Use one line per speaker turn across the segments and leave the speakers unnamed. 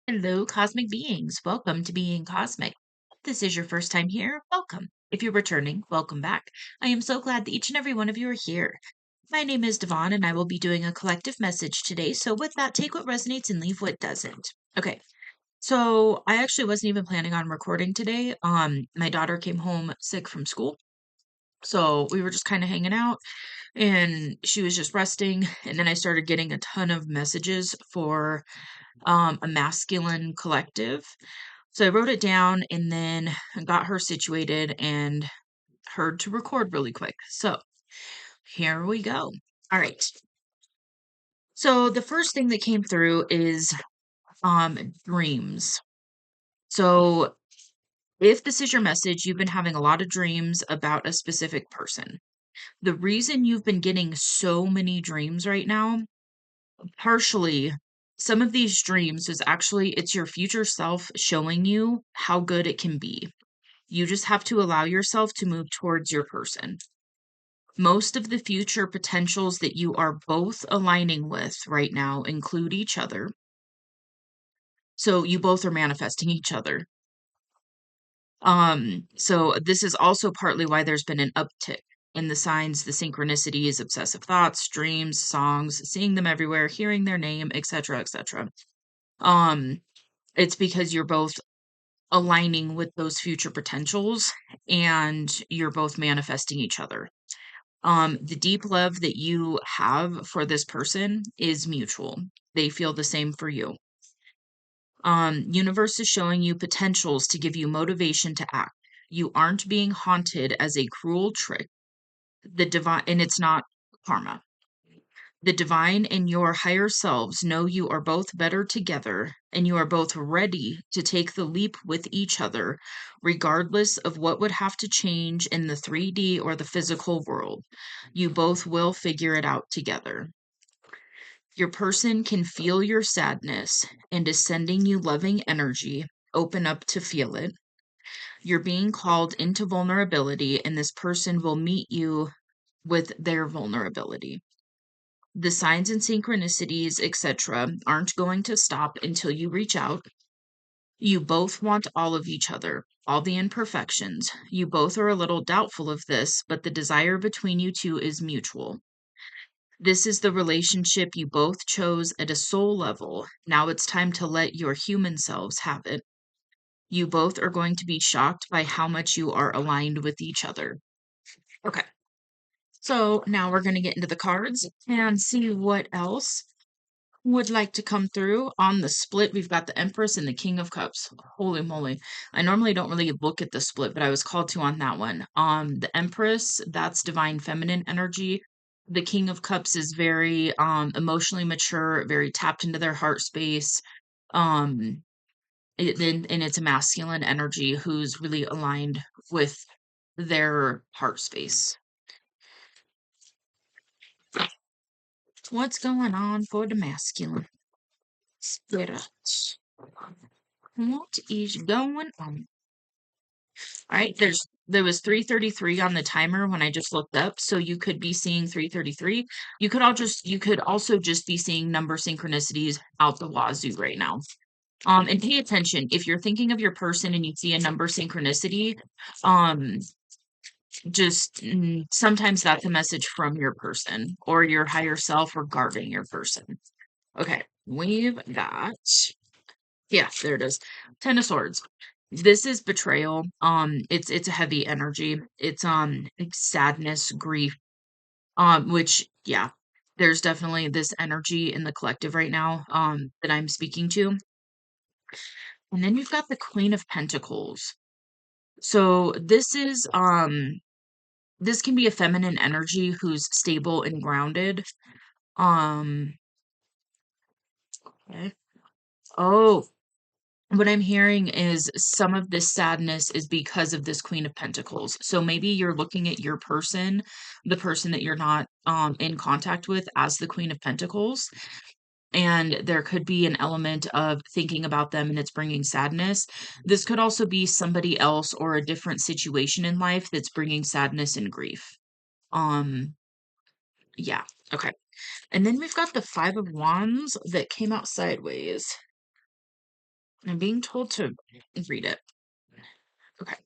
Hello, cosmic beings. Welcome to Being Cosmick. If this is your first time here, welcome. If you're returning, welcome back. I am so glad that each and every one of you are here. My name is Devon, and I will be doing a collective message today. So, with that, take what resonates and leave what doesn't. Okay. So, I actually wasn't even planning on recording today. My daughter came home sick from school. So, we were just kind of hanging out and she was just resting. And then I started getting a ton of messages for a masculine collective. So I wrote it down and then got her situated and heard to record really quick. So here we go. All right. So the first thing that came through is dreams. So if this is your message, you've been having a lot of dreams about a specific person. The reason you've been getting so many dreams right now, partially some of these dreams is actually it's your future self showing you how good it can be. You just have to allow yourself to move towards your person. Most of the future potentials that you are both aligning with right now include each other. So you both are manifesting each other. So this is also partly why there's been an uptick in the signs, the synchronicities, obsessive thoughts, dreams, songs, seeing them everywhere, hearing their name, etc., etc. Um, it's because you're both aligning with those future potentials and you're both manifesting each other. The deep love that you have for this person is mutual. They feel the same for you. Universe is showing you potentials to give you motivation to act. You aren't being haunted as a cruel trick. The divine, and it's not karma. The divine and your higher selves know you are both better together, and you are both ready to take the leap with each other, regardless of what would have to change in the 3D or the physical world. You both will figure it out together. Your person can feel your sadness and is sending you loving energy. Open up to feel it. You're being called into vulnerability, and this person will meet you with their vulnerability. The signs and synchronicities, etc., aren't going to stop until you reach out. You both want all of each other, all the imperfections. You both are a little doubtful of this, but the desire between you two is mutual. This is the relationship you both chose at a soul level. Now it's time to let your human selves have it. You both are going to be shocked by how much you are aligned with each other. Okay, so now we're going to get into the cards and see what else would like to come through. On the split, we've got the Empress and the King of Cups. Holy moly. I normally don't really look at the split, but I was called to on that one. The Empress, that's divine feminine energy. The King of Cups is very emotionally mature, very tapped into their heart space. Um and it's a masculine energy who's really aligned with their heart space. What's going on for the masculine spirit? What is going on? All right, there was 333 on the timer when I just looked up, so you could be seeing 333. You could also just be seeing number synchronicities out the wazoo right now. And pay attention if you're thinking of your person and you see a number synchronicity. Um, sometimes that's a message from your person or your higher self regarding your person. Okay, we've got yeah, there it is. Ten of Swords. This is betrayal. It's a heavy energy. It's like sadness, grief. Which yeah, there's definitely this energy in the collective right now. That I'm speaking to. And then you've got the Queen of Pentacles. So this can be a feminine energy who's stable and grounded. Um, okay. Oh, what I'm hearing is some of this sadness is because of this Queen of Pentacles. So maybe you're looking at your person, the person that you're not in contact with, as the Queen of Pentacles. And there could be an element of thinking about them and it's bringing sadness. This could also be somebody else or a different situation in life that's bringing sadness and grief. Um, yeah, okay. And then we've got the Five of Wands that came out sideways. I'm being told to read it. Okay.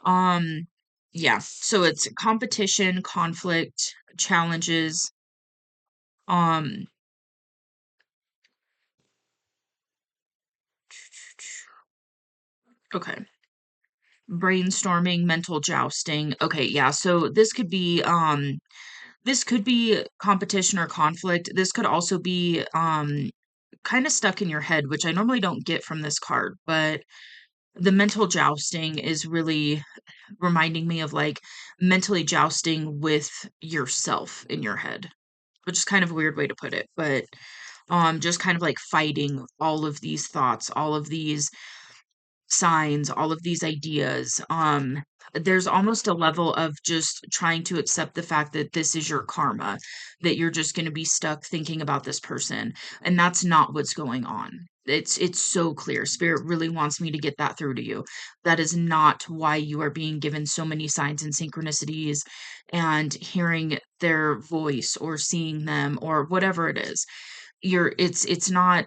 Um, yeah. So it's competition, conflict, challenges. Um, okay. Brainstorming, mental jousting. Okay, yeah. So this could be competition or conflict. This could also be kind of stuck in your head, which I normally don't get from this card, but the mental jousting is really reminding me of like mentally jousting with yourself in your head, which is kind of a weird way to put it, but just kind of like fighting all of these thoughts, all of these signs, all of these ideas. There's almost a level of just trying to accept the fact that this is your karma, that you're just going to be stuck thinking about this person, and that's not what's going on. It's so clear. Spirit really wants me to get that through to you. That is not why you are being given so many signs and synchronicities and hearing their voice or seeing them or whatever it is. It's not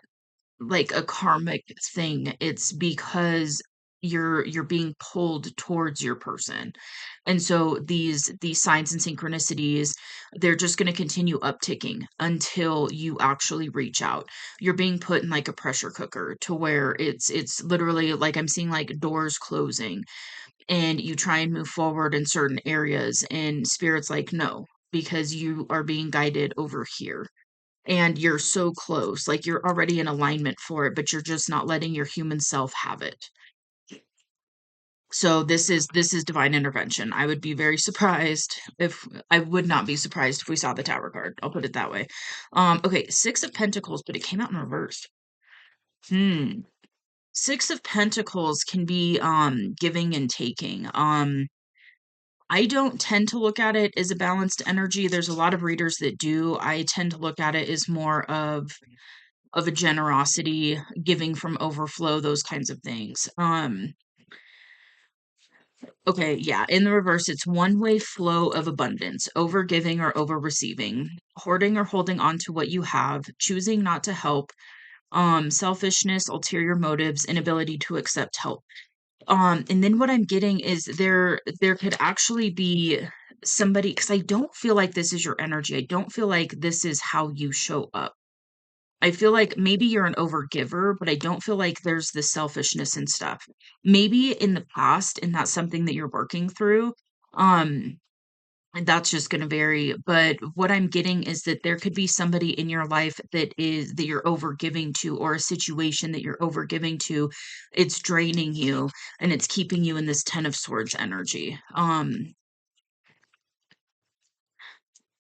like a karmic thing. It's because you're being pulled towards your person. And so these signs and synchronicities, they're just going to continue upticking until you actually reach out. You're being put in like a pressure cooker to where it's literally like I'm seeing like doors closing and you try and move forward in certain areas and spirit's like no because you are being guided over here and you're so close, like you're already in alignment for it, but you're just not letting your human self have it. So this is divine intervention. I would be very surprised if I would not be surprised if we saw the Tower card. I'll put it that way. Okay, Six of Pentacles, but it came out in reverse. Hmm. Six of Pentacles can be giving and taking. I don't tend to look at it as a balanced energy. There's a lot of readers that do. I tend to look at it as more of a generosity, giving from overflow, those kinds of things. Okay, yeah, in the reverse, it's one-way flow of abundance, over giving or over receiving, hoarding or holding on to what you have, choosing not to help, selfishness, ulterior motives, inability to accept help. And then what I'm getting is there could actually be somebody because I don't feel like this is your energy. I don't feel like this is how you show up. I feel like maybe you're an overgiver, but I don't feel like there's this selfishness and stuff. Maybe in the past, and that's something that you're working through. Um, and that's just going to vary. But what I'm getting is that there could be somebody in your life that you're overgiving to, or a situation that you're overgiving to. It's draining you and it's keeping you in this Ten of Swords energy.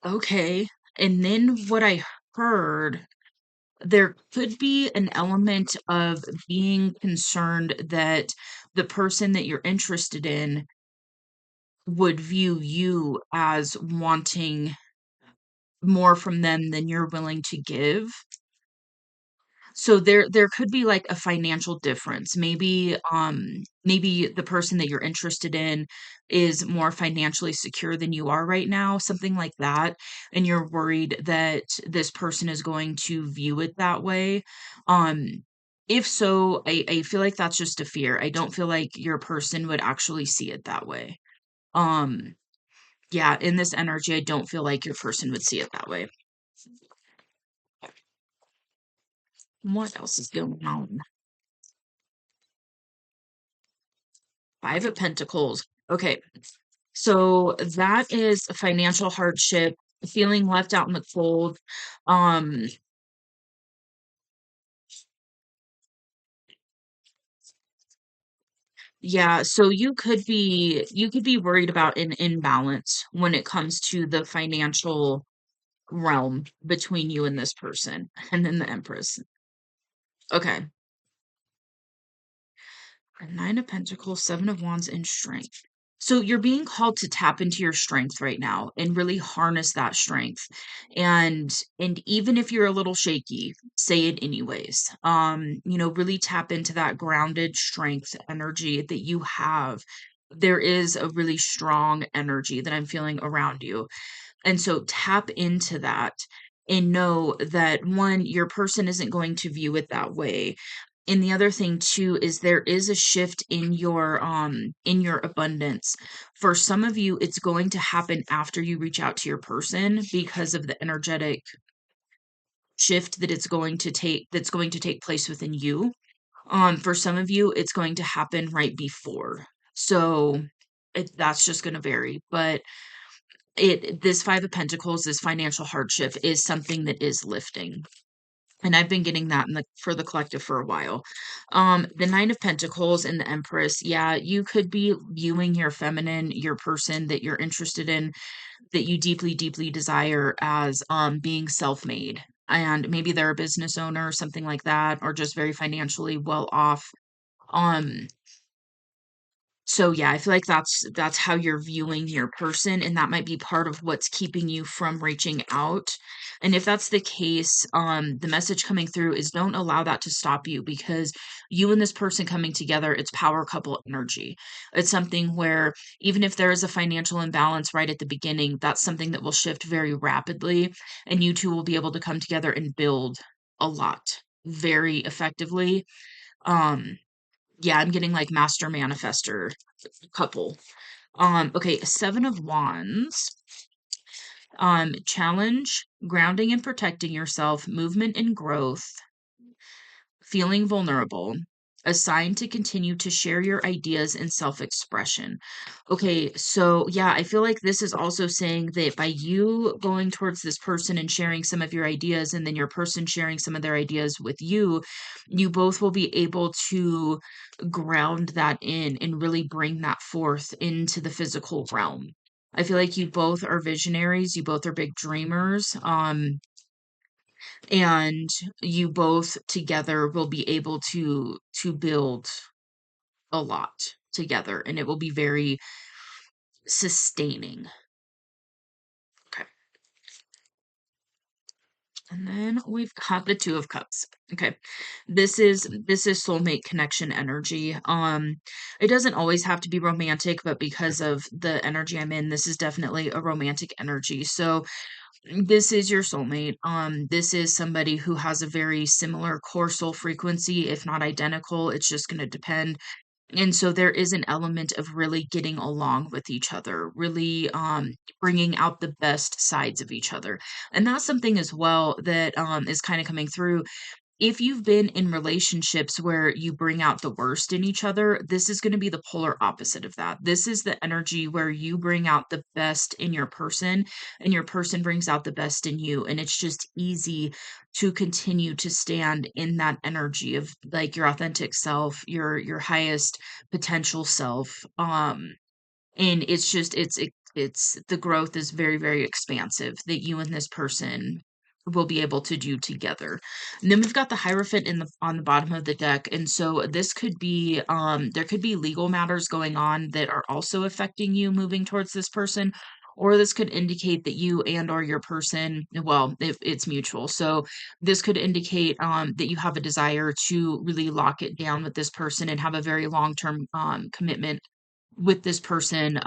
Okay. And then what I heard there could be an element of being concerned that the person that you're interested in would view you as wanting more from them than you're willing to give. So there could be like a financial difference. Maybe the person that you're interested in is more financially secure than you are right now, something like that, and you're worried that this person is going to view it that way. Um if so, I feel like that's just a fear. I don't feel like your person would actually see it that way. Um yeah, in this energy, I don't feel like your person would see it that way. What else is going on? Five of Pentacles. Okay, so that is a financial hardship, feeling left out in the cold. Um, yeah, so you could be worried about an imbalance when it comes to the financial realm between you and this person. And then the Empress. Okay. Nine of Pentacles, Seven of Wands, and Strength. So you're being called to tap into your strength right now and really harness that strength. And even if you're a little shaky, say it anyways. Really tap into that grounded strength energy that you have. There is a really strong energy that I'm feeling around you. And so tap into that and know that one, your person isn't going to view it that way And the other thing too is there is a shift in your abundance. For some of you, it's going to happen after you reach out to your person because of the energetic shift that that's going to take place within you. For some of you, it's going to happen right before. So that's just going to vary. But this Five of Pentacles, this financial hardship is something that is lifting. And I've been getting that for the collective for a while. The Nine of Pentacles and the Empress, yeah, you could be viewing your feminine, your person that you're interested in, that you deeply, deeply desire as being self-made. And maybe they're a business owner or something like that, or just very financially well off. Um, so yeah, I feel like that's how you're viewing your person, and that might be part of what's keeping you from reaching out. And if that's the case, the message coming through is don't allow that to stop you, because you and this person coming together, it's power couple energy. It's something where even if there is a financial imbalance right at the beginning, that's something that will shift very rapidly, and you two will be able to come together and build a lot very effectively. Um, yeah, I'm getting like master manifester couple. Okay, Seven of Wands. Challenge, grounding and protecting yourself, movement and growth, feeling vulnerable, a sign to continue to share your ideas and self-expression. Okay, so yeah, I feel like this is also saying that by you going towards this person and sharing some of your ideas, and then your person sharing some of their ideas with you, you both will be able to ground that in and really bring that forth into the physical realm. I feel like you both are visionaries, you both are big dreamers. And you both together will be able to build a lot together, and it will be very sustaining. Okay. And then we've got the Two of Cups. Okay. This is soulmate connection energy. It doesn't always have to be romantic, but because of the energy I'm in, this is definitely a romantic energy. So this is your soulmate. This is somebody who has a very similar core soul frequency, if not identical. It's just going to depend. And so there is an element of really getting along with each other, really bringing out the best sides of each other. And that's something as well that is kind of coming through. If you've been in relationships where you bring out the worst in each other, this is going to be the polar opposite of that. This is the energy where you bring out the best in your person, and your person brings out the best in you. And it's just easy to continue to stand in that energy of like your authentic self, your highest potential self. And it's just it's the growth is very, very expansive that you and this person will be able to do together. And then we've got the Hierophant in the on the bottom of the deck. And so this could be there could be legal matters going on that are also affecting you moving towards this person. Or this could indicate that you and or your person, well, if it's mutual. So this could indicate that you have a desire to really lock it down with this person and have a very long-term commitment with this person,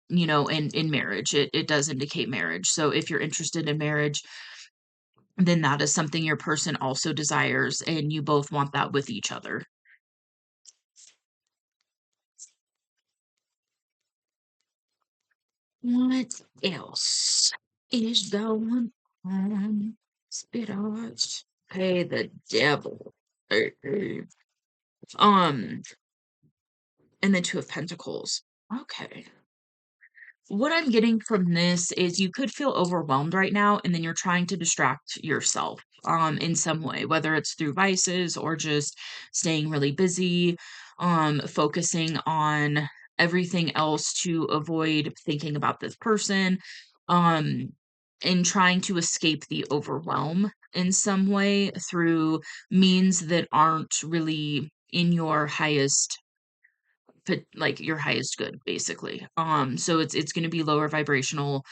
in marriage. It does indicate marriage. So if you're interested in marriage, then that is something your person also desires, and you both want that with each other. What else is going on? Spit out. Hey, the devil. Um, and the Two of Pentacles. Okay. What I'm getting from this is you could feel overwhelmed right now, and then you're trying to distract yourself in some way, whether it's through vices or just staying really busy, focusing on everything else to avoid thinking about this person, um, and trying to escape the overwhelm in some way through means that aren't really in your highest like your highest good, basically. So it's going to be lower vibrational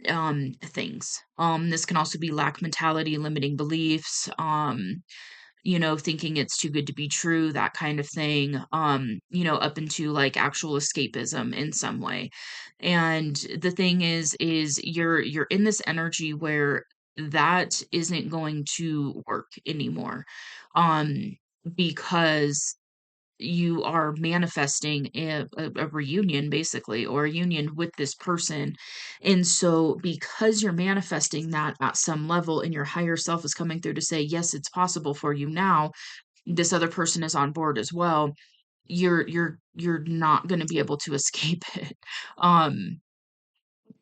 things. This can also be lack mentality, limiting beliefs, thinking it's too good to be true, that kind of thing. Up into like actual escapism in some way. And the thing is you're in this energy where that isn't going to work anymore. Um because you are manifesting a reunion basically, or a union with this person. And so because you're manifesting that at some level and your higher self is coming through to say, yes, it's possible for you now, this other person is on board as well, you're not going to be able to escape it. Um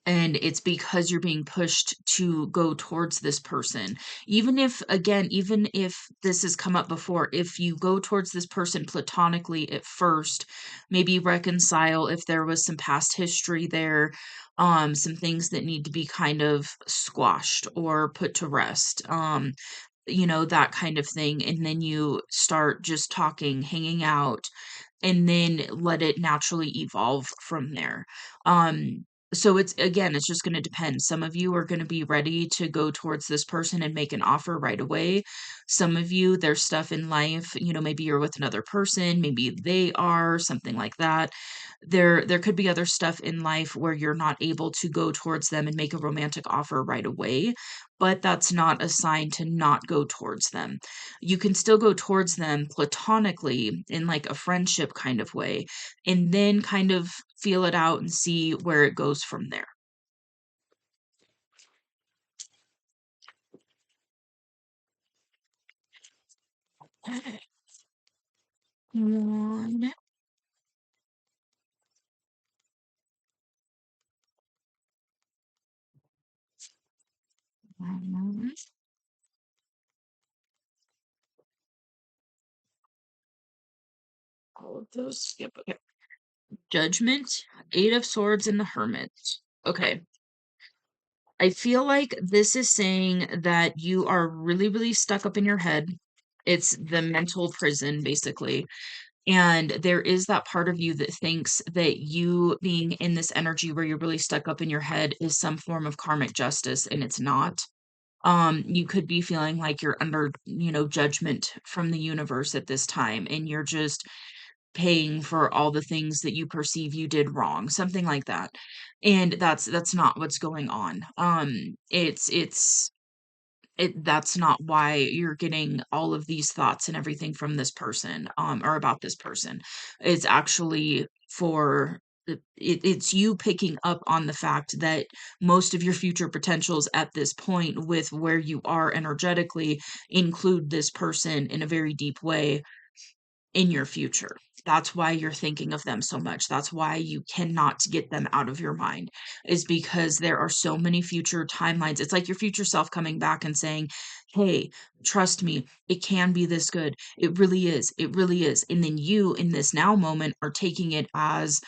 and it's because you're being pushed to go towards this person. Even if, again, even if this has come up before, if you go towards this person platonically at first, maybe reconcile if there was some past history there, some things that need to be kind of squashed or put to rest, that kind of thing. And then you start just talking, hanging out, and then let it naturally evolve from there. Um, so it's, again, it's just going to depend. Some of you are going to be ready to go towards this person and make an offer right away. Some of you, there's stuff in life, maybe you're with another person, maybe they are, something like that. There could be other stuff in life where you're not able to go towards them and make a romantic offer right away, but that's not a sign to not go towards them. You can still go towards them platonically in like a friendship kind of way, and then kind of feel it out and see where it goes from there. One, one, all of those. Skip. Okay. Judgment, Eight of Swords, and the Hermit. Okay. I feel like this is saying that you are really, really stuck up in your head. It's the mental prison, basically. And there is that part of you that thinks that you being in this energy where you're really stuck up in your head is some form of karmic justice, and it's not. You could be feeling like you're under, judgment from the universe at this time, and you're just paying for all the things that you perceive you did wrong, something like that. And that's not what's going on. That's not why you're getting all of these thoughts and everything from this person, or about this person. It's actually for it's you picking up on the fact that most of your future potentials at this point with where you are energetically include this person in a very deep way in your future. That's why you're thinking of them so much. That's why you cannot get them out of your mind, is because there are so many future timelines. It's like your future self coming back and saying, hey, trust me, it can be this good. It really is. It really is. And then you, in this now moment, are taking it as,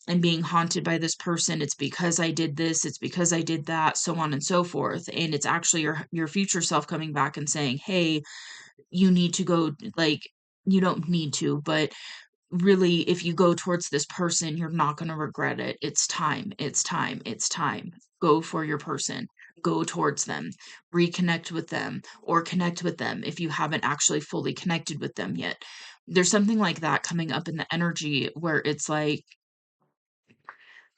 I'm being haunted by this person. It's because I did this. It's because I did that, so on and so forth. And it's actually your future self coming back and saying, hey, you need to go, like, you don't need to, but really, if you go towards this person, you're not going to regret it. It's time. It's time. It's time. Go for your person. Go towards them. Reconnect with them, or connect with them if you haven't actually fully connected with them yet. There's something like that coming up in the energy where it's like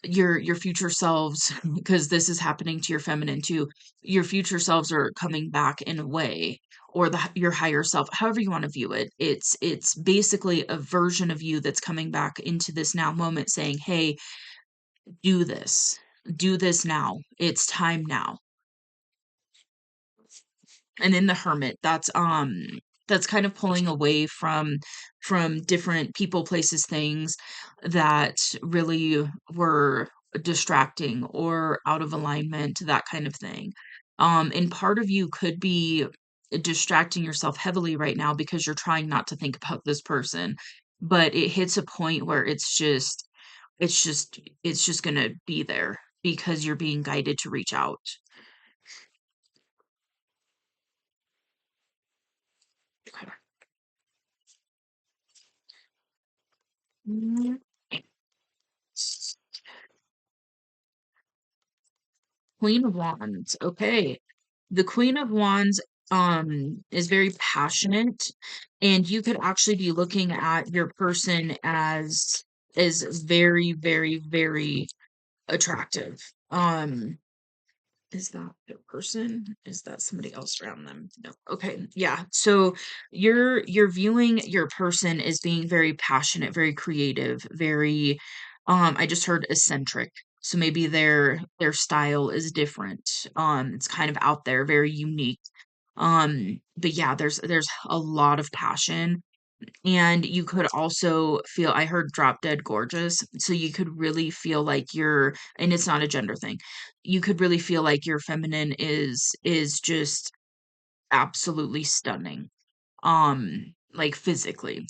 your future selves, because this is happening to your feminine too, your future selves are coming back in a way, or your higher self, however you want to view it. It's basically a version of you that's coming back into this now moment saying, hey, do this, do this now, it's time now. And then the Hermit, that's kind of pulling away from different people, places, things that really were distracting or out of alignment, that kind of thing. And part of you could be distracting yourself heavily right now because you're trying not to think about this person, but it hits a point where it's just gonna be there because you're being guided to reach out. Okay. Mm, Queen of Wands. Okay. The Queen of Wands is very passionate, and you could actually be looking at your person as very, very, very attractive. Um Is that the person? Is that somebody else around them? No. Okay. Yeah. So you're viewing your person as being very passionate, very creative, very I just heard eccentric. So maybe their style is different. It's kind of out there, very unique. But yeah, there's a lot of passion. And you could also feel, I heard drop dead gorgeous. So you could really feel like you're, and it's not a gender thing. You could really feel like your feminine is just absolutely stunning. Like physically.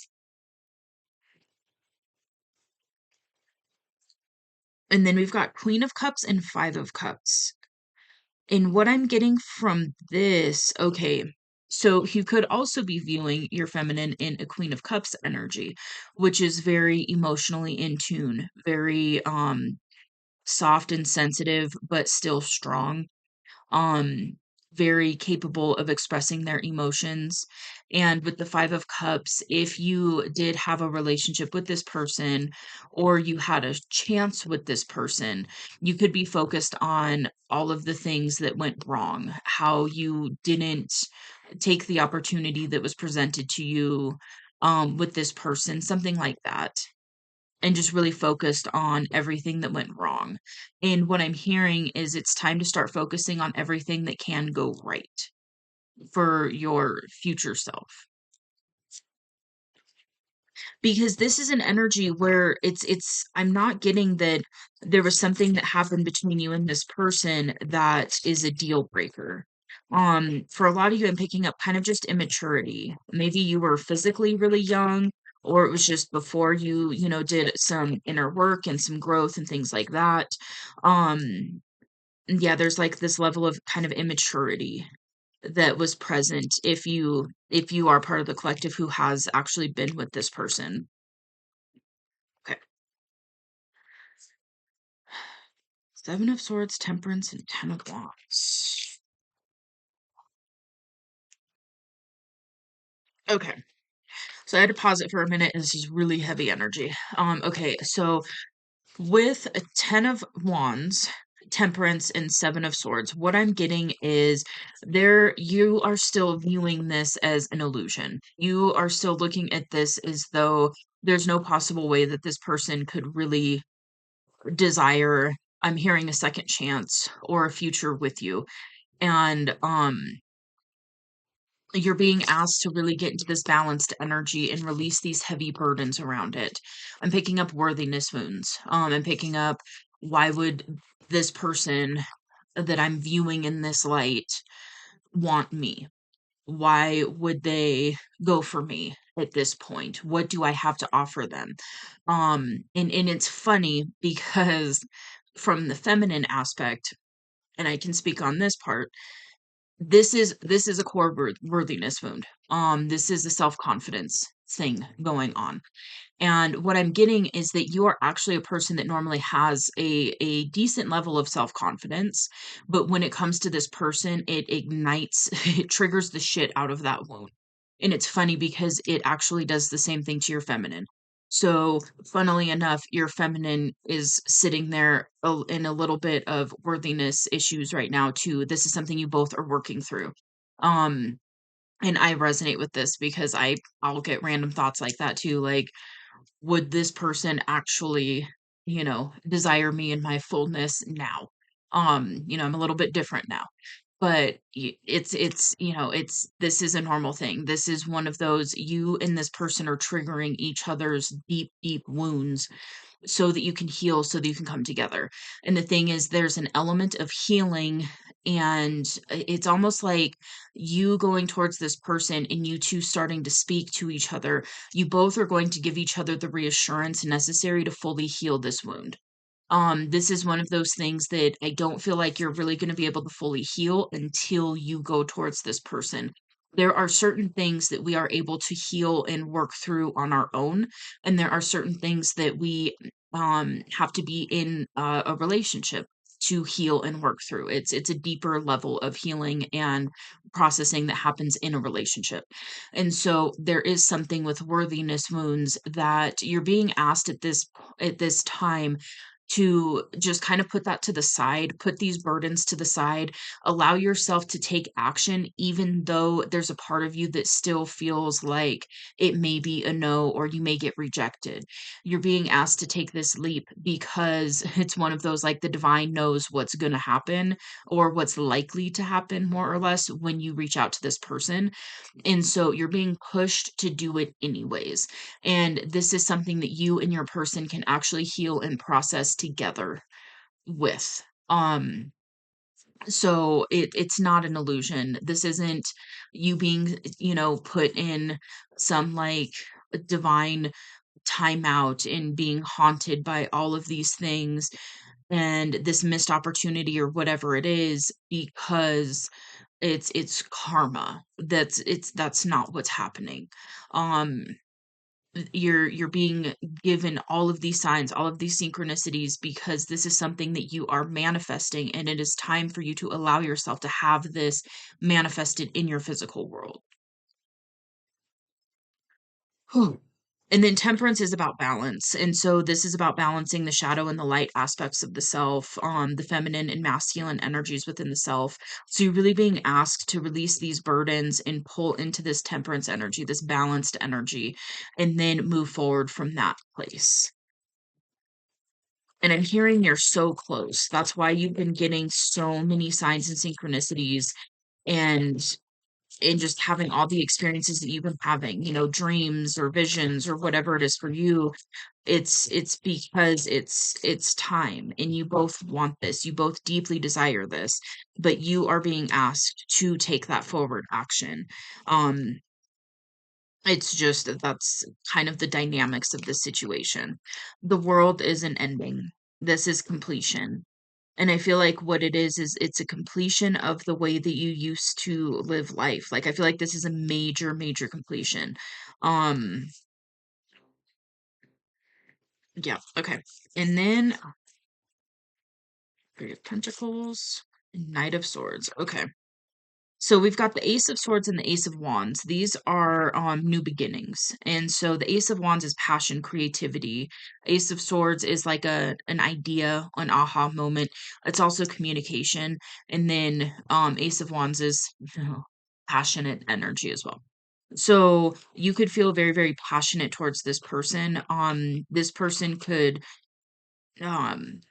And then we've got Queen of Cups and Five of Cups. And what I'm getting from this, okay, so you could also be viewing your feminine in a Queen of Cups energy, which is very emotionally in tune, very soft and sensitive, but still strong, um, very capable of expressing their emotions. And with the Five of Cups, if you did have a relationship with this person or you had a chance with this person, you could be focused on all of the things that went wrong, how you didn't take the opportunity that was presented to you with this person, something like that, and just really focused on everything that went wrong. And what I'm hearing is it's time to start focusing on everything that can go right for your future self. Because this is an energy where it's I'm not getting that there was something that happened between you and this person that is a deal breaker. For a lot of you, I'm picking up kind of just immaturity. Maybe you were physically really young, or it was just before you did some inner work and some growth and things like that. Um, yeah, there's like this level of kind of immaturity that was present if you are part of the collective who has actually been with this person. Okay. Seven of Swords, Temperance, and Ten of Wands. Okay. So I had to pause it for a minute. This is really heavy energy. Okay, so with a Ten of Wands, Temperance, and Seven of Swords, what I'm getting is there you are still viewing this as an illusion. You are still looking at this as though there's no possible way that this person could really desire, I'm hearing, a second chance or a future with you. And you're being asked to really get into this balanced energy and release these heavy burdens around it. I'm picking up worthiness wounds. I'm picking up, why would this person that I'm viewing in this light want me? Why would they go for me at this point? What do I have to offer them? And it's funny because from the feminine aspect, and I can speak on this part, this is a core worthiness wound. This is a self-confidence thing going on. And what I'm getting is that you are actually a person that normally has a decent level of self-confidence, but when it comes to this person, it ignites, it triggers the shit out of that wound. And it's funny because it actually does the same thing to your feminine. So, funnily enough, your feminine is sitting there in a little bit of worthiness issues right now too. This is something you both are working through. Um, and I resonate with this because I'll get random thoughts like that too. Like, would this person actually, desire me in my fullness now? I'm a little bit different now. But it's this is a normal thing. This is one of those, you and this person are triggering each other's deep, deep wounds so that you can heal, so that you can come together. And the thing is, there's an element of healing, and it's almost like you going towards this person and you two starting to speak to each other. You both are going to give each other the reassurance necessary to fully heal this wound. This is one of those things that I don't feel like you're really going to be able to fully heal until you go towards this person. There are certain things that we are able to heal and work through on our own, and there are certain things that we have to be in a relationship to heal and work through. It's a deeper level of healing and processing that happens in a relationship. And so there is something with worthiness wounds that you're being asked at this time to just kind of put that to the side, put these burdens to the side, allow yourself to take action, even though there's a part of you that still feels like it may be a no or you may get rejected. You're being asked to take this leap because it's one of those like the divine knows what's going to happen or what's likely to happen, more or less, when you reach out to this person. And so you're being pushed to do it anyways. And this is something that you and your person can actually heal and process together with. So it's not an illusion. This isn't you being, put in some like divine timeout and being haunted by all of these things and this missed opportunity or whatever it is because it's karma. That's not what's happening. Um you're being given all of these signs, all of these synchronicities because this is something that you are manifesting and it is time for you to allow yourself to have this manifested in your physical world. Whew. And then temperance is about balance. And so this is about balancing the shadow and the light aspects of the self, the feminine and masculine energies within the self. So you're really being asked to release these burdens and pull into this temperance energy, this balanced energy, and then move forward from that place. And I'm hearing you're so close. That's why you've been getting so many signs and synchronicities and just having all the experiences that you've been having, dreams or visions or whatever it is for you. It's because it's time and you both want this. You both deeply desire this, but you are being asked to take that forward action. Um it's just that's kind of the dynamics of this situation. The world isn't ending. This is completion. And I feel like what it is it's a completion of the way that you used to live life. Like I feel like this is a major, major completion. Um, yeah, okay. And then Three of Pentacles, Knight of Swords. Okay. So we've got the Ace of Swords and the Ace of Wands. These are new beginnings. And so the Ace of Wands is passion, creativity. Ace of Swords is like an idea, an aha moment. It's also communication. And then Ace of Wands is passionate energy as well. So you could feel very, very passionate towards this person. This person could um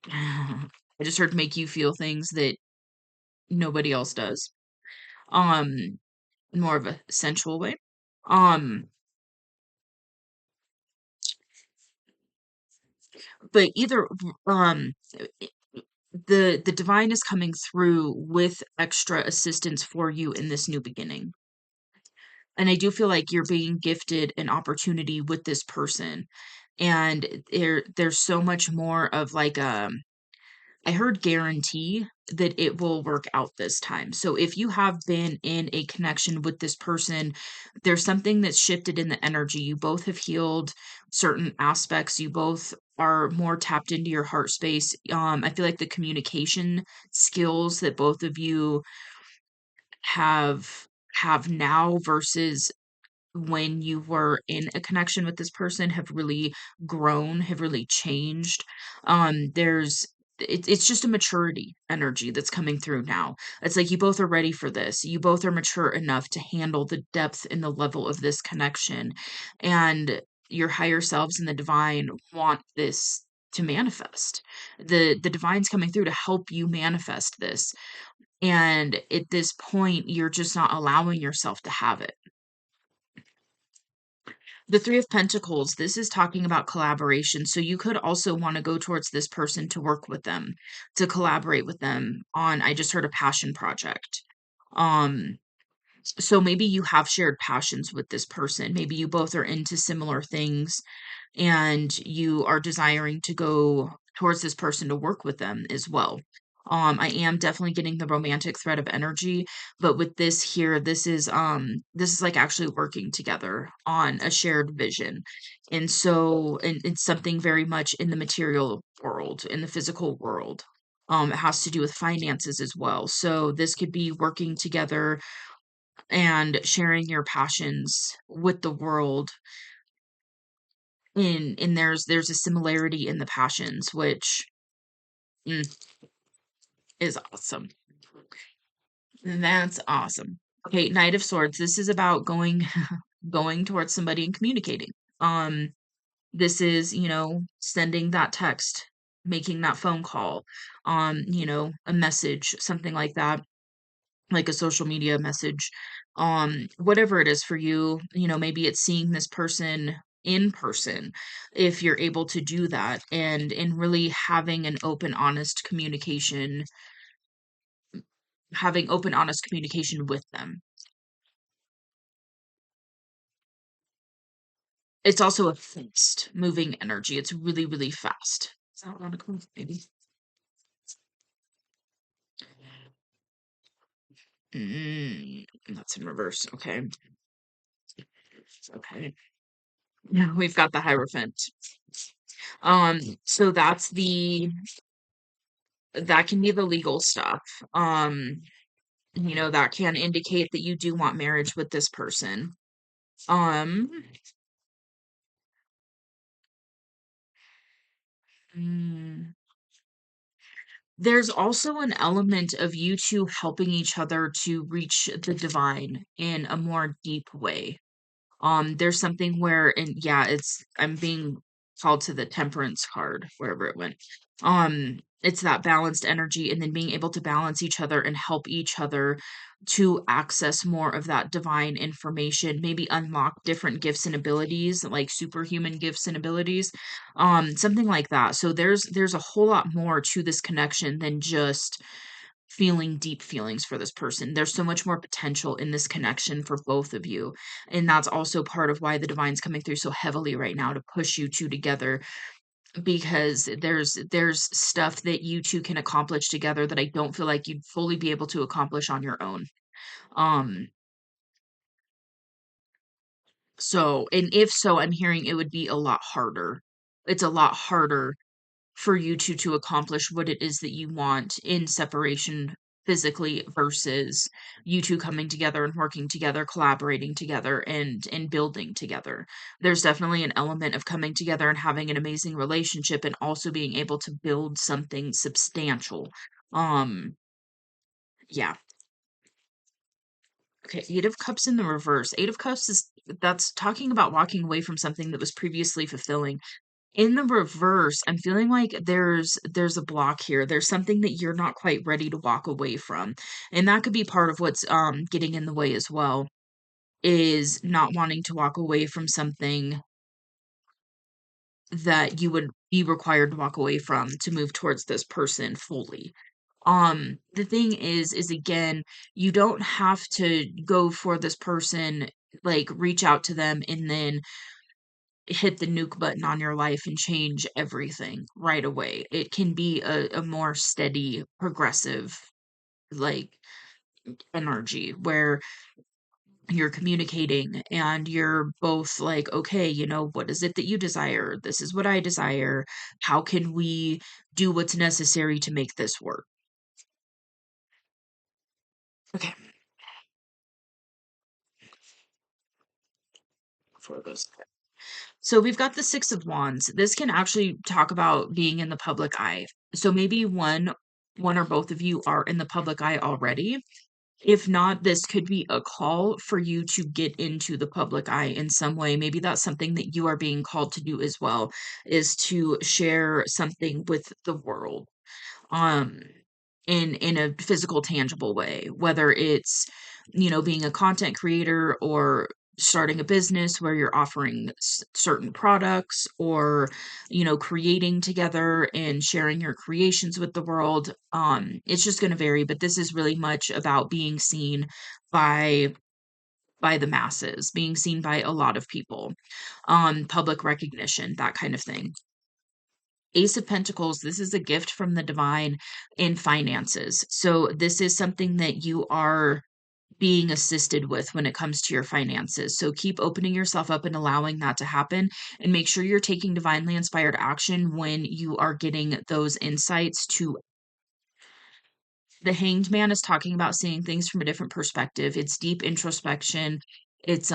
I just heard make you feel things that nobody else does. Um More of a sensual way. Um, but either i- the divine is coming through with extra assistance for you in this new beginning. And I do feel like you're being gifted an opportunity with this person. And there's so much more of like I heard guarantee that it will work out this time. So if you have been in a connection with this person, there's something that's shifted in the energy. You both have healed certain aspects. You both are more tapped into your heart space. I feel like the communication skills that both of you have have now versus when you were in a connection with this person have really grown, have really changed. There's it's just a maturity energy that's coming through now. It's like you both are ready for this. You both are mature enough to handle the depth and the level of this connection. And your higher selves and the divine want this to manifest. The divine's coming through to help you manifest this. And at this point, you're just not allowing yourself to have it. The Three of Pentacles, this is talking about collaboration. So you could also want to go towards this person to work with them, to collaborate with them on, I just heard a passion project. Um, so maybe you have shared passions with this person. Maybe you both are into similar things and you are desiring to go towards this person to work with them as well. I am definitely getting the romantic thread of energy, but with this here, this is like actually working together on a shared vision. And so and it's something very much in the material world, in the physical world. It has to do with finances as well. So this could be working together and sharing your passions with the world and there's a similarity in the passions, which mm, is awesome. That's awesome. Okay, Knight of Swords. This is about going going towards somebody and communicating. Um, this is, sending that text, making that phone call, a message, something like that, like a social media message. Whatever it is for you, maybe it's seeing this person in person if you're able to do that, and really having open honest communication with them. It's also a fast moving energy. It's really, really fast. Is that around a corner? Maybe. That's in reverse. Okay. Okay. Yeah, we've got the Hierophant. So that can be the legal stuff. Um, that can indicate that you do want marriage with this person. Um, mm, there's also an element of you two helping each other to reach the divine in a more deep way. There's something where, and yeah, I'm being called to the temperance card, wherever it went. It's that balanced energy and then being able to balance each other and help each other to access more of that divine information, maybe unlock different gifts and abilities, like superhuman gifts and abilities. Something like that. So there's a whole lot more to this connection than just feeling deep feelings for this person. There's so much more potential in this connection for both of you. And that's also part of why the divine's coming through so heavily right now to push you two together, because there's stuff that you two can accomplish together that I don't feel like you'd fully be able to accomplish on your own. Um and if so, I'm hearing it would be a lot harder. It's a lot harder for you two to accomplish what it is that you want in separation physically versus you two coming together and working together, collaborating together, and building together. There's definitely an element of coming together and having an amazing relationship and also being able to build something substantial. Um, yeah. Okay, Eight of Cups in the reverse. Eight of Cups is that's talking about walking away from something that was previously fulfilling. In the reverse, I'm feeling like there's a block here. There's something that you're not quite ready to walk away from. And that could be part of what's getting in the way as well, is not wanting to walk away from something that you would be required to walk away from to move towards this person fully. The thing is again, you don't have to go for this person, like reach out to them and then hit the nuke button on your life and change everything right away. It can be a more steady, progressive, like energy where you're communicating and you're both like, okay, what is it that you desire? This is what I desire. How can we do what's necessary to make this work? Okay, for those. So we've got the Six of Wands. This can actually talk about being in the public eye. So maybe one or both of you are in the public eye already. If not, this could be a call for you to get into the public eye in some way. Maybe that's something that you are being called to do as well, is to share something with the world. Um in a physical tangible way, whether it's being a content creator or starting a business where you're offering certain products, or creating together and sharing your creations with the world. It's just going to vary, but this is really much about being seen by the masses, being seen by a lot of people, public recognition, that kind of thing. Ace of Pentacles, this is a gift from the divine in finances. So this is something that you are being assisted with when it comes to your finances. So keep opening yourself up and allowing that to happen, and make sure you're taking divinely inspired action when you are getting those insights to. The Hanged Man is talking about seeing things from a different perspective. It's deep introspection. It's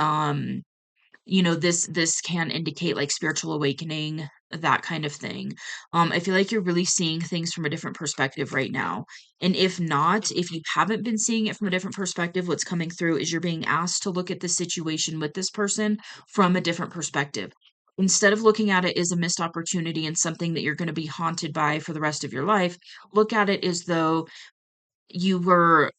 this can indicate like spiritual awakening, that kind of thing. I feel like you're really seeing things from a different perspective right now. And if not, if you haven't been seeing it from a different perspective, what's coming through is you're being asked to look at the situation with this person from a different perspective. Instead of looking at it as a missed opportunity and something that you're going to be haunted by for the rest of your life, look at it as though you were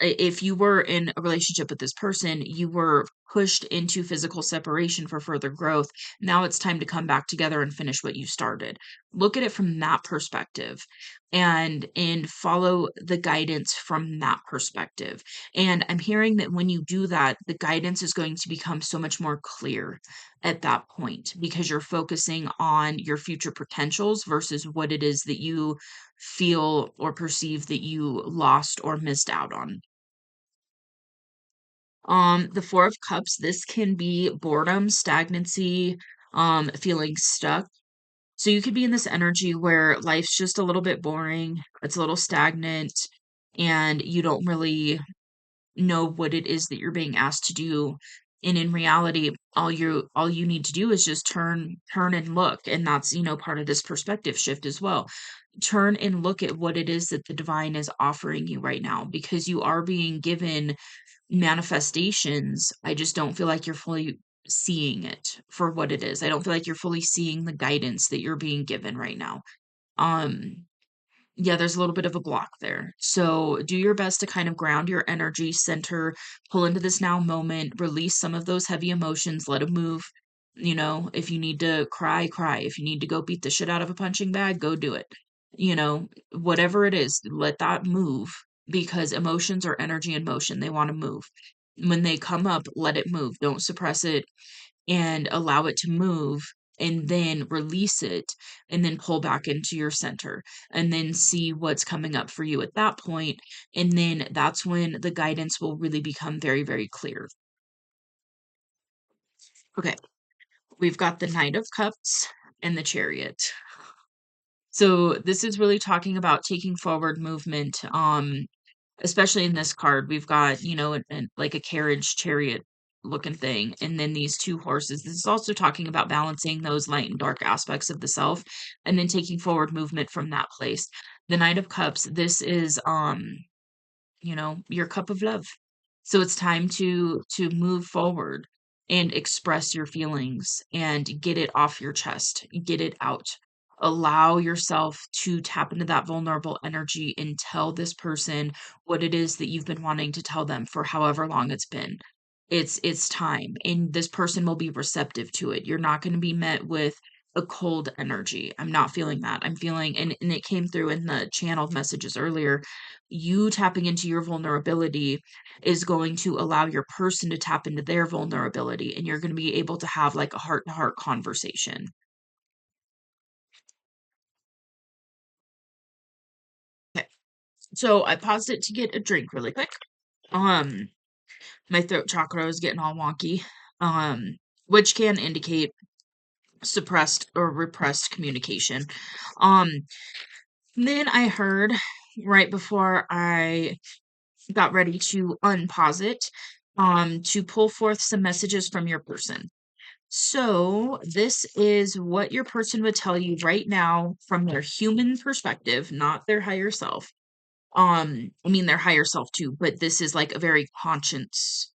if you were in a relationship with this person, you were pushed into physical separation for further growth. Now it's time to come back together and finish what you started. Look at it from that perspective and follow the guidance from that perspective. And I'm hearing that when you do that, the guidance is going to become so much more clear at that point because you're focusing on your future potentials versus what it is that you feel or perceive that you lost or missed out on. The Four of Cups, this can be boredom, stagnancy, feeling stuck. So you could be in this energy where life's just a little bit boring, it's a little stagnant, and you don't really know what it is that you're being asked to do. And in reality, all you need to do is just turn and look. And that's, part of this perspective shift as well. Turn and look at what it is that the divine is offering you right now because you are being given manifestations. I just don't feel like you're fully seeing it for what it is. I don't feel like you're fully seeing the guidance that you're being given right now. Um, yeah, there's a little bit of a block there. So do your best to kind of ground your energy center, pull into this now moment, release some of those heavy emotions, let them move. If you need to cry, cry. If you need to go beat the shit out of a punching bag, go do it. Whatever it is, let that move because emotions are energy in motion. They want to move. When they come up, let it move. Don't suppress it and allow it to move and then release it and then pull back into your center and then see what's coming up for you at that point. And then that's when the guidance will really become very, very clear. Okay, we've got the Knight of Cups and the Chariot. So this is really talking about taking forward movement. Especially in this card, we've got, like a carriage chariot looking thing, and then these two horses. This is also talking about balancing those light and dark aspects of the self, and then taking forward movement from that place. The Knight of Cups, this is your cup of love. So it's time to move forward and express your feelings and get it off your chest, get it out. Allow yourself to tap into that vulnerable energy and tell this person what it is that you've been wanting to tell them for however long it's been. It's time, and this person will be receptive to it. You're not going to be met with a cold energy. I'm not feeling that. I'm feeling, and it came through in the channeled messages earlier, you tapping into your vulnerability is going to allow your person to tap into their vulnerability, and you're going to be able to have like a heart to heart conversation. Okay. So I paused it to get a drink really quick. Um, my throat chakra is getting all wonky. Which can indicate suppressed or repressed communication. Um, then I heard right before I got ready to unpause it, to pull forth some messages from your person. So this is what your person would tell you right now from their human perspective, not their higher self. I mean their higher self too, but this is like a very conscious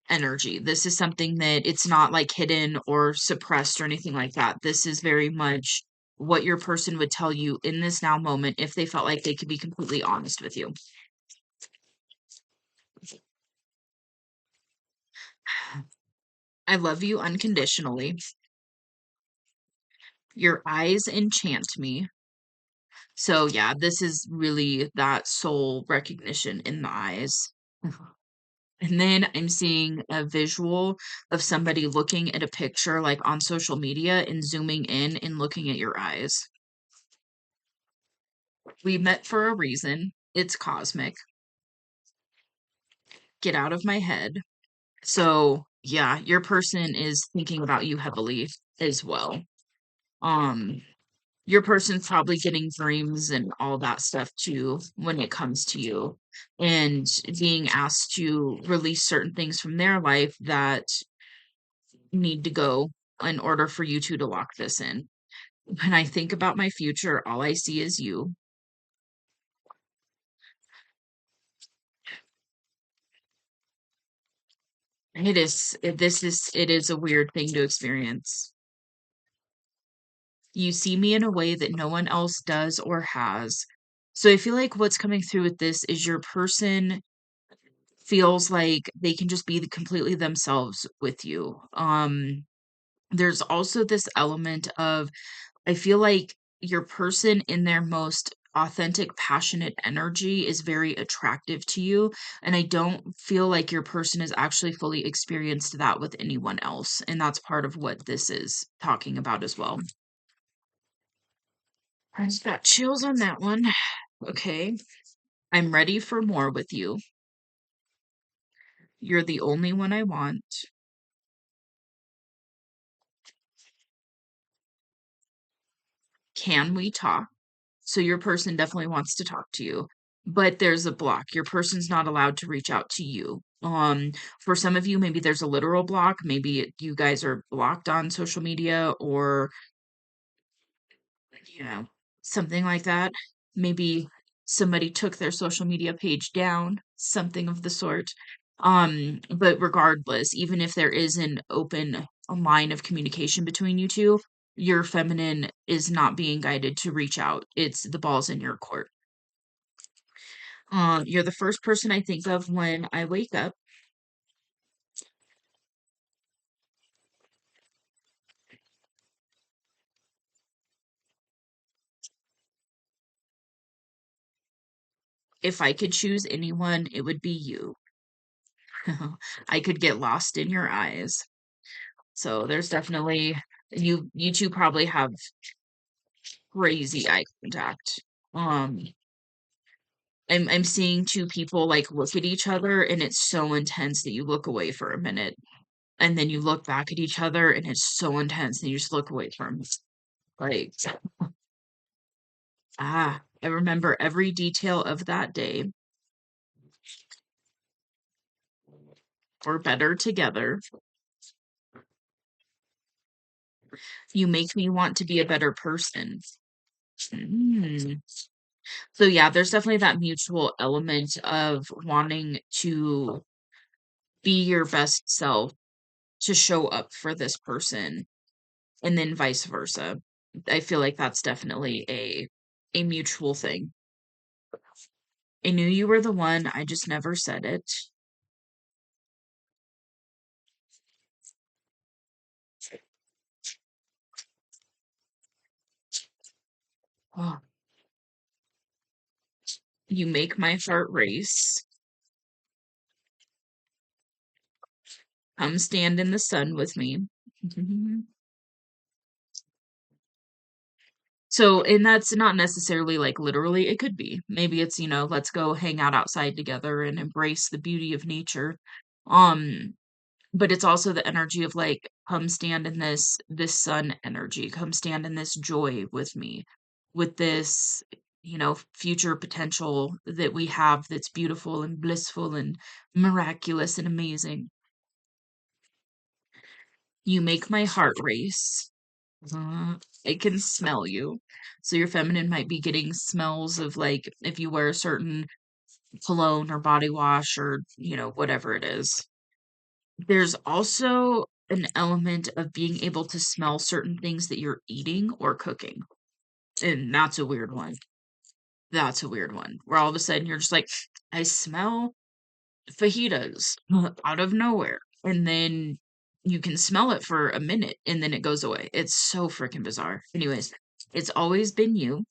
energy. This is something that it's not like hidden or suppressed or anything like that. This is very much what your person would tell you in this now moment if they felt like they could be completely honest with you. I love you unconditionally. Your eyes enchant me. So yeah, this is really that soul recognition in the eyes. And then I'm seeing a visual of somebody looking at a picture like on social media and zooming in and looking at your eyes. We met for a reason. It's cosmic. Get out of my head. So yeah, your person is thinking about you heavily as well. Um, your person's probably getting dreams and all that stuff too when it comes to you and being asked to release certain things from their life that need to go in order for you two to lock this in. When I think about my future, all I see is you. It is a weird thing to experience. You see me in a way that no one else does or has. So I feel like what's coming through with this is your person feels like they can just be completely themselves with you. There's also this element of I feel like your person in their most authentic, passionate energy is very attractive to you. And I don't feel like your person has actually fully experienced that with anyone else. And that's part of what this is talking about as well. I just got chills on that one. Okay. I'm ready for more with you. You're the only one I want. Can we talk? So your person definitely wants to talk to you, but there's a block. Your person's not allowed to reach out to you. For some of you, maybe there's a literal block. Maybe you guys are blocked on social media or, you know, something like that. Maybe somebody took their social media page down, something of the sort. But regardless, even if there is an open line of communication between you two, your feminine is not being guided to reach out. It's the ball's in your court. You're the first person I think of when I wake up. If I could choose anyone, it would be you. I could get lost in your eyes. So there's definitely you two probably have crazy eye contact. Um, I'm seeing two people like look at each other and it's so intense that you look away for a minute. And then you look back at each other and it's so intense that you just look away from like I remember every detail of that day. We're better together. You make me want to be a better person. Mm. So yeah, there's definitely that mutual element of wanting to be your best self, to show up for this person, and then vice versa. I feel like that's definitely a mutual thing. I knew you were the one, I just never said it. Oh, you make my heart race. Come stand in the sun with me. So, and that's not necessarily like literally, it could be. Maybe it's, let's go hang out outside together and embrace the beauty of nature. Um, but it's also the energy of like, come stand in this sun energy, come stand in this joy with me, with this, future potential that we have that's beautiful and blissful and miraculous and amazing. You make my heart race. It can smell you. So your feminine might be getting smells of like if you wear a certain cologne or body wash or, whatever it is. There's also an element of being able to smell certain things that you're eating or cooking. And that's a weird one. That's a weird one. Where all of a sudden you're just like, I smell fajitas out of nowhere. And then you can smell it for a minute and then it goes away. It's so freaking bizarre. Anyways, it's always been you.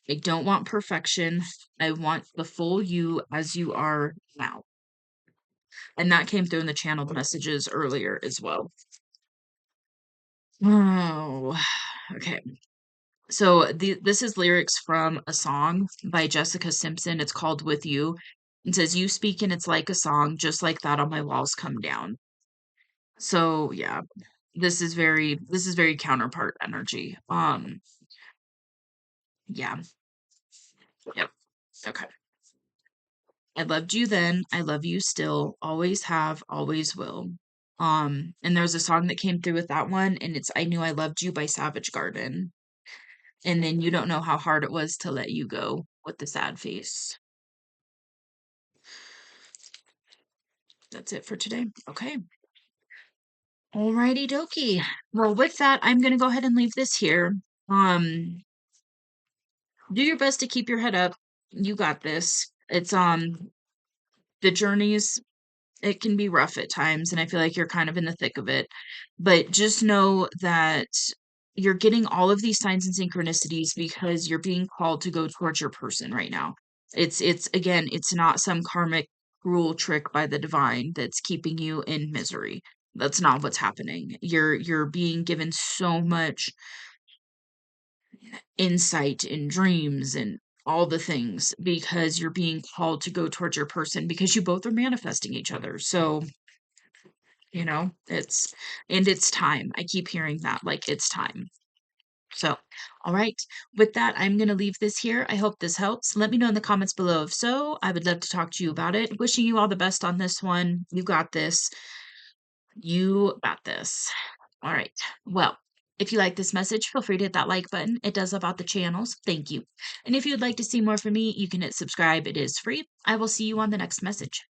I don't want perfection. I want the full you as you are now. And that came through in the channeled messages earlier as well. Oh, okay. So this is lyrics from a song by Jessica Simpson. It's called With You. It says, You speak and it's like a song, just like that on my walls come down. So yeah, this is very counterpart energy. Yeah. Yep. Okay. I loved you then. I love you still. Always have, always will. And there's a song that came through with that one, and it's I Knew I Loved You by Savage Garden. And then You Don't Know How Hard It Was to Let You Go with the sad face. That's it for today. Okay. Alrighty dokie. Well, with that, I'm gonna go ahead and leave this here. Do your best to keep your head up. You got this. It's the journeys, it can be rough at times, and I feel like you're kind of in the thick of it. But just know that you're getting all of these signs and synchronicities because you're being called to go towards your person right now. It's again, it's not some karmic cruel trick by the divine that's keeping you in misery. That's not what's happening. You're being given so much insight and dreams and all the things because you're being called to go towards your person because you both are manifesting each other. So, it's time. I keep hearing that, like, it's time. So, all right. With that, I'm going to leave this here. I hope this helps. Let me know in the comments below if so. I would love to talk to you about it. Wishing you all the best on this one. You got this. You got this. All right. Well, if you like this message, feel free to hit that like button. It does help out the channels. Thank you. And if you'd like to see more from me, you can hit subscribe. It is free. I will see you on the next message.